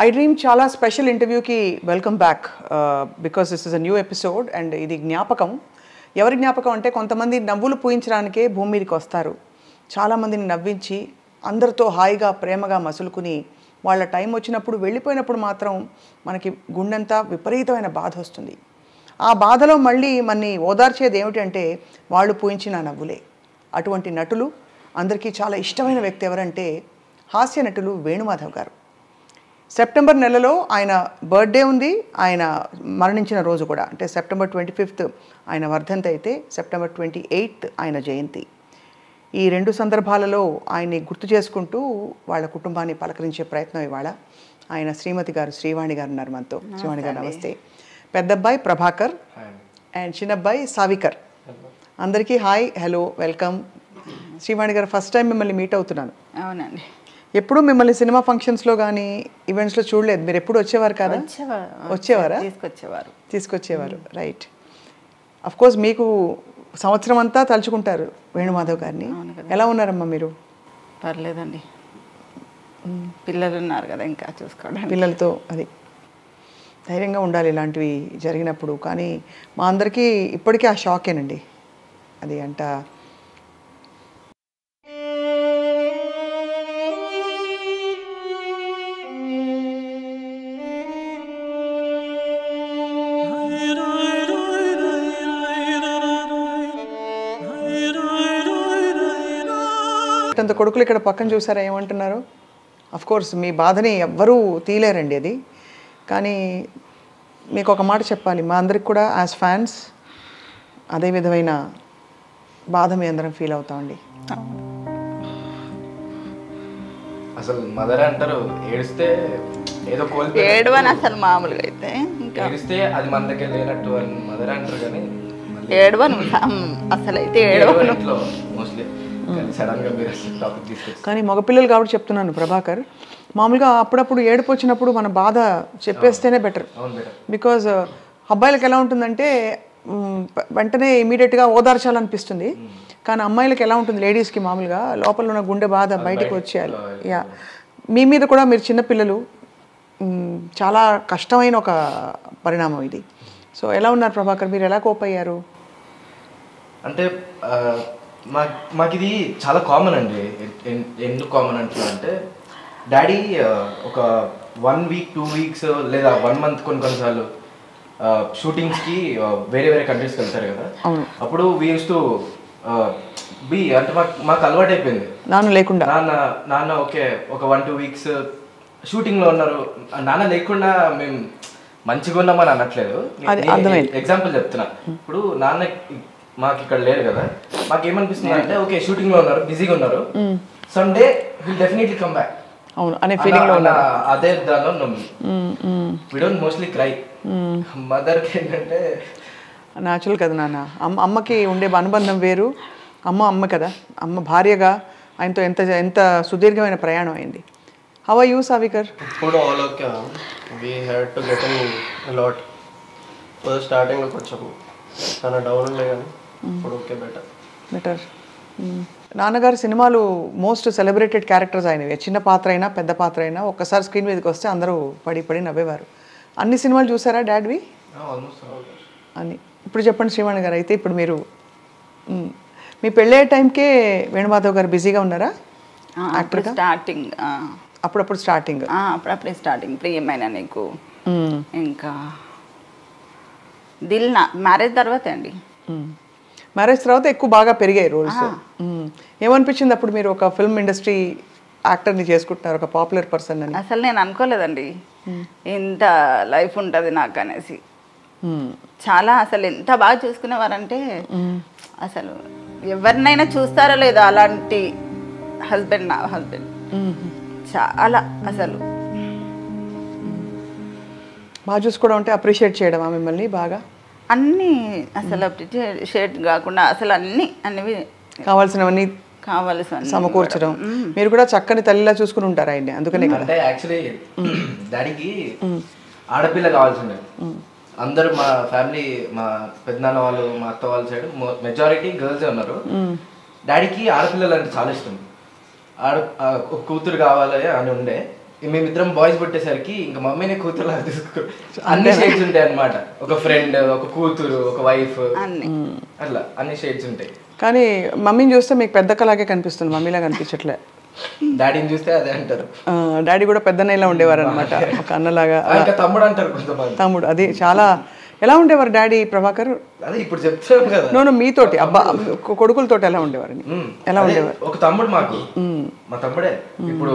I dream చాలా special ఇంటర్వ్యూకి welcome back because this is a new episode and ఇది జ్ఞాపకం. ఎవరి జ్ఞాపకం అంటే కొంతమంది నవ్వులు పూయించడానికే భూమి మీదకి వస్తారు. చాలామందిని నవ్వించి అందరితో హాయిగా ప్రేమగా మసులుకుని వాళ్ళ టైం వచ్చినప్పుడు వెళ్ళిపోయినప్పుడు మాత్రం మనకి గుండెంతా విపరీతమైన బాధ వస్తుంది. ఆ బాధలో మళ్ళీ మనని ఓదార్చేది ఏమిటంటే వాళ్ళు పూయించిన నవ్వులే. అటువంటి నటులు అందరికీ చాలా ఇష్టమైన వ్యక్తి ఎవరంటే హాస్య నటులు వేణుమాధవ్ గారు. సెప్టెంబర్ నెలలో ఆయన బర్త్డే ఉంది, ఆయన మరణించిన రోజు కూడా, అంటే సెప్టెంబర్ 25th ఆయన వర్ధంతి అయితే సెప్టెంబర్ 28th ఆయన జయంతి. ఈ రెండు సందర్భాలలో ఆయన్ని గుర్తు చేసుకుంటూ వాళ్ళ కుటుంబాన్ని పలకరించే ప్రయత్నం ఇవాళ. ఆయన శ్రీమతి గారు శ్రీవాణి గారు ఉన్నారు మనతో. శ్రీవాణి గారు నమస్తే. పెద్దబ్బాయి ప్రభాకర్ అండ్ చిన్నబ్బాయి సావికర్. అందరికీ హాయ్, హలో, వెల్కమ్. శ్రీవాణి గారు ఫస్ట్ టైం మిమ్మల్ని మీట్ అవుతున్నాను. అవునండి. ఎప్పుడు మిమ్మల్ని సినిమా ఫంక్షన్స్లో కానీ ఈవెంట్స్లో చూడలేదు. మీరు ఎప్పుడు వచ్చేవారు కదా? వచ్చేవారా? తీసుకొచ్చేవారు. రైట్. అఫ్ కోర్స్ మీకు సంవత్సరం అంతా తలుచుకుంటారు వేణుమాధవ్ గారిని. ఎలా ఉన్నారమ్మా మీరు? పర్లేదండి, పిల్లలు ఉన్నారు కదా ఇంకా చూసుకోవడం. పిల్లలతో అది ధైర్యంగా ఉండాలి ఇలాంటివి జరిగినప్పుడు. కానీ మా అందరికీ ఇప్పటికీ ఆ షాకేనండి అది. అంట అంత కొడుకులు ఇక్కడ పక్కన చూసారా ఏమంటున్నారు? అఫ్ కోర్స్ మీ బాధని ఎవ్వరూ తీయలేరండి అది. కానీ మీకు ఒక మాట చెప్పాలి, మా అందరికి కూడా యాజ్ ఫ్యాన్స్ అదే విధమైన బాధ మీ అందరం ఫీల్ అవుతామండి. అసలు మదర్ అంటారు ఏడిస్తే ఏదో కోల్పోయి ఏడవని అసలు మామూలుగా అయితే ఏడిస్తే అది మన దగ్గర లేనట్టు అని మదర్ అంటారు. కానీ ఏడవను అసలు అయితే ఏడవను మోస్ట్లీ. సడన్గా మీరు టాపిక్ తీసుకొచ్చి కానీ మగపిల్లలు కాబట్టి చెప్తున్నాను ప్రభాకర్, మామూలుగా అప్పుడప్పుడు ఏడుపు వచ్చినప్పుడు మన బాధ చెప్పేస్తేనే బెటర్. బికాజ్ అబ్బాయిలకు ఎలా ఉంటుందంటే వెంటనే ఇమీడియట్గా ఓదార్చాలనిపిస్తుంది. కానీ అమ్మాయిలకు ఎలా ఉంటుంది, లేడీస్కి మామూలుగా లోపల ఉన్న గుండె బాధ బయటకు వచ్చేయాలి. యా, మీ మీద కూడా మీరు చిన్నపిల్లలు, చాలా కష్టమైన ఒక పరిణామం ఇది. సో ఎలా ఉన్నారు ప్రభాకర్, మీరు ఎలా కోప్ అయ్యారు? అంటే మాకు ఇది చాలా కామన్ అండి. ఎందుకు కామన్ అంటున్నా అంటే డాడీ ఒక 1 week 2 weeks లేదా 1 month కొన్నిసార్లు షూటింగ్స్కి వేరే వేరే కంట్రీస్కి వెళ్తారు కదా. అప్పుడు వీ యూస్ టు బి అంటే మాకు అలవాటు అయిపోయింది. నాన్న లేకుండా నాన్న ఓకే ఒక 1-2 weeks షూటింగ్లో ఉన్నారు, నాన్న లేకుండా మేము మంచిగా ఉన్నామని అనట్లేదు. ఎగ్జాంపుల్ చెప్తున్నా. ఇప్పుడు నాన్న మాకు ఇక్కడ లేరు కదా, మాకేమనిపిస్తుంది అంటే ఓకే షూటింగ్లో ఉన్నారు, బిజీగా ఉన్నారు, Sunday will definitely come back అనే ఫీలింగ్ లో ఉన్నారు. అదే దానిలో వి డోంట్ మోస్ట్లీ క్రై. మదర్కి ఏంటంటే న్యాచురల్ కదా నాన్న. అమ్మకి ఉండే అనుబంధం వేరు. అమ్మ కదా, అమ్మ భార్యగా ఆయనతో ఎంత ఎంత సుదీర్ఘమైన ప్రయాణం అయింది. How are you Savikar? ఇప్పుడు all okay. We had to get in a lot. First స్టార్టింగ్లో కొంచెం చాలా డౌన్ ఉండే కానీ ఇప్పుడు ఓకే బెటర్. నాన్నగారి సినిమాలు మోస్ట్ సెలబ్రేటెడ్ క్యారెక్టర్స్ అయినవి. చిన్న పాత్ర అయినా పెద్ద పాత్ర అయినా ఒక్కసారి స్క్రీన్ మీదకి వస్తే అందరూ పడి నవ్వేవారు. అన్ని సినిమాలు చూసారా డాడ్వి? అని ఇప్పుడు చెప్పండి శ్రీవాణి గారు. అయితే ఇప్పుడు మీరు మీ పెళ్ళయ్యే టైంకే వేణుమాధవ్ గారు బిజీగా ఉన్నారా యాక్టర్గా? స్టార్టింగ్ అప్పుడప్పుడు స్టార్టింగ్ ప్రియమైన నీకు, ఇంకా దిల్ నా మ్యారేజ్ తర్వాత అండి. మ్యారేజ్ తర్వాత ఎక్కువ బాగా పెరిగాయి రోల్స్. ఏమనిపించింది అప్పుడు మీరు ఒక ఫిల్మ్ ఇండస్ట్రీ యాక్టర్ని చేసుకుంటున్నారు, ఒక పాపులర్ పర్సన్ అని? అసలు నేను అనుకోలేదండి ఇంత లైఫ్ ఉంటుంది నాకు అనేసి. చాలా అసలు ఎంత బాగా చూసుకునేవారంటే అసలు ఎవరినైనా చూస్తారో లేదో అలాంటి హస్బెండ్, నా హస్బెండ్ చాలా అసలు బాగా చూసుకోవడం అంటే అప్రిషియేట్ చేయడమా మిమ్మల్ని బాగా? అన్నీ అసలు అప్రిషియేట్ కాకుండా అసలు అన్ని కావాల్సినవన్నీ సమకూర్చడం. మీరు కూడా చక్కని తల్లిలా చూసుకుని ఉంటారు ఆయన్ని, అందుకనే కదా. అంటే యాక్చువల్లీ డాడీకి ఆడపిల్ల కావాల్సిండే. అందరూ మా ఫ్యామిలీ, మా పెద్దనాన్న వాళ్ళు, మా అత్త వాళ్ళ సైడ్ మెజారిటీ గర్ల్సే ఉన్నారు. డాడీకి ఆడపిల్లలు అంటే చాలా ఇష్టం. కూతురు కావాలి అని ఉండే. మేమిద్దరం బాయ్స్ పుట్టేసరికి ఇంకా మమ్మీనే కూతురులా తీసుకో అన్ని షేడ్స్ ఉంటాయి అన్నమాట. ఒక ఫ్రెండ్, ఒక కూతురు, ఒక వైఫ్, అట్లా అన్ని షేడ్స్ ఉంటాయి. కానీ మమ్మీని చూస్తే మీకు పెద్ద కలాగే కనిపిస్తుంది, మమ్మీలా కనిపించట్లే. డాడీని చూస్తే అదే అంటారు. డాడీ కూడా పెద్దనైలా ఉండేవారు అనమాట, ఒక అన్నలాగా. ఇంకా తమ్ముడు అంటారు కొంతమంది. తమ్ముడు, అది చాలా. ఎలా ఉండేవారు డాడీ ప్రభాకర్? అదే ఇప్పుడు చెప్తాను కదా. నో మీతోటి కొడుకులతోటి ఎలా ఉండేవారు? ఎలా ఉండేవారు? ఒక తమ్ముడు మాకు, మా తమ్ముడే. ఇప్పుడు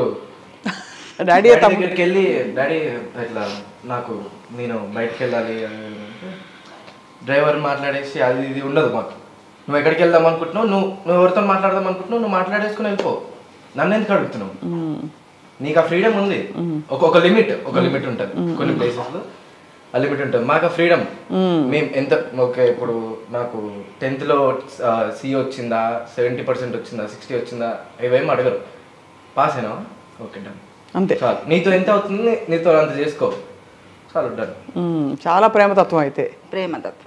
డాడీ దగ్గరికి వెళ్ళి డాడీ ఇట్లా నాకు నేను బయటకు వెళ్ళాలి డ్రైవర్ మాట్లాడేసి అది ఇది ఉండదు మాకు. నువ్వు ఎక్కడికి వెళ్దాం అనుకుంటున్నావు, నువ్వు ఎవరితో మాట్లాడదాం అనుకుంటున్నావు, నువ్వు మాట్లాడేసుకుని వెళ్ళిపో, నన్ను ఎందుకు అడుగుతున్నావు? నీకు ఆ ఫ్రీడమ్ ఉంది. ఒక లిమిట్ ఉంటుంది కొన్ని ప్లేసెస్లో, ఆ లిమిట్ ఉంటుంది. మాకు ఆ ఫ్రీడమ్. మేము ఎంత ఓకే, ఇప్పుడు నాకు 10th లో C వచ్చిందా, 70% వచ్చిందా, 60 వచ్చిందా, ఇవేం అడగరు. పాస్ అయినా ఓకే డన్, అంతే. చాలు. నీతో ఎంత అవుతుంది, నీతో అంత చేసుకో, చాలు డన్. చాలా ప్రేమతత్వం అయితే. ప్రేమతత్వం.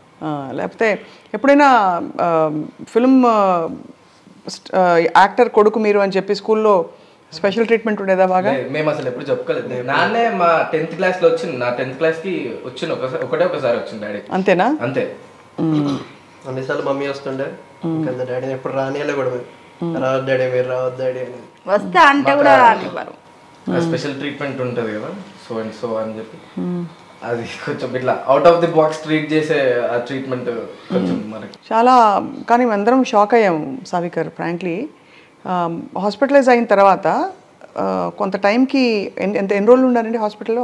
లేకపోతే ఎప్పుడైనా ఫిల్మ్ యాక్టర్ కొడుకు మీరు అని చెప్పి స్కూల్లో స్పెషల్ ట్రీట్మెంట్ ఉండేదా బాగా? మేము అసలు ఎప్పుడు చెప్పుకోలేదు. నాన్నే మా 10th క్లాస్లో వచ్చింది, నా 10th క్లాస్కి వచ్చింది ఒకసారి వచ్చింది డాడీ. అంతేనా? అంతే. అన్నిసార్లు మమ్మీ వస్తుండే, డాడీని ఎప్పుడు రానియాలి కూడా, రావద్దు డాడీ మీరు రావద్దు డాడీ అని. వస్తే అంటే కూడా రానివ్వరు. స్పెషల్ ట్రీట్మెంట్ ఉంటుంది కదా, సో అండ్ సో అని చెప్పి, అది కొంచెం ఇట్లా out of the box treat చేసే ఆ ట్రీట్మెంట్ కొంచెం మనకి చాలా. కానీ అందరం షాక్ అయ్యాం సావికర్, ఫ్రాంక్లీ. హాస్పిటలైజ్ అయిన తర్వాత కొంత టైంకి ఎన్ని రోజులు ఉన్నారండి హాస్పిటల్లో,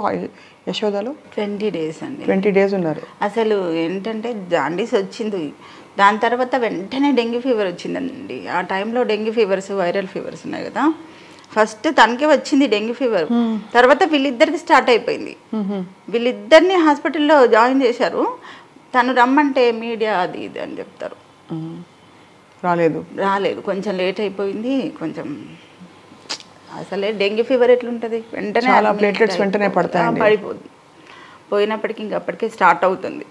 యశోదాలో? 20 days అండి. 20 days ఉన్నారు. అసలు ఏంటంటే జాండీస్ వచ్చింది, దాని తర్వాత వెంటనే డెంగ్యూ ఫీవర్ వచ్చిందండి. ఆ టైంలో డెంగ్యూ ఫీవర్స్, వైరల్ ఫీవర్స్ ఉన్నాయి కదా. ఫస్ట్ తనకే వచ్చింది డెంగ్యూ ఫీవర్, తర్వాత వీళ్ళిద్దరికి స్టార్ట్ అయిపోయింది. వీళ్ళిద్దరిని హాస్పిటల్లో జాయిన్ చేశారు. తను రమ్మంటే మీడియా అది ఇది అని చెప్తారు. రాలేదు, కొంచెం లేట్ అయిపోయింది. కొంచెం అసలే డెంగ్యూ ఫీవర్ ఎట్లుంటుంది, వెంటనే ప్లేట్లెట్స్ వెంటనే పడిపోతుంది. పోయినప్పటికీ ఇంకా అప్పటికే స్టార్ట్ అవుతుంది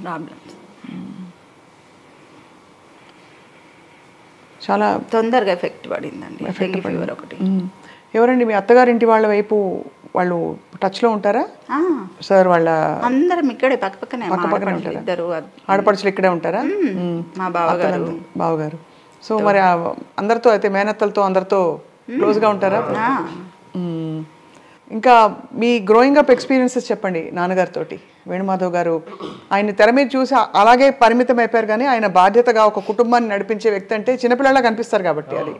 ప్రాబ్లమ్స్. చాలా తొందరగా ఎఫెక్ట్ పడిందండి డెంగ్యూ ఫీవర్ ఒకటి. ఎవరండి మీ అత్తగారింటి వాళ్ళ వైపు వాళ్ళు టచ్లో ఉంటారా సార్? వాళ్ళ అందరం ఇక్కడే పక్కపక్కనే ఉంటారు. ఇద్దరు ఆడపడుచులు ఇక్కడే ఉంటారా? మా బావగారు. సో మరి అందరితో అయితే మేనత్తలతో అందరితో క్లోజ్గా ఉంటారా? ఇంకా మీ గ్రోయింగ్ అప్ ఎక్స్పీరియన్సెస్ చెప్పండి నాన్నగారితోటి. వేణుమాధవ్ గారు ఆయన తెర మీద చూసి అలాగే పరిమితం అయిపోయారు, కానీ ఆయన బాధ్యతగా ఒక కుటుంబాన్ని నడిపించే వ్యక్తి అంటే చిన్నపిల్లలా కనిపిస్తారు కాబట్టి అది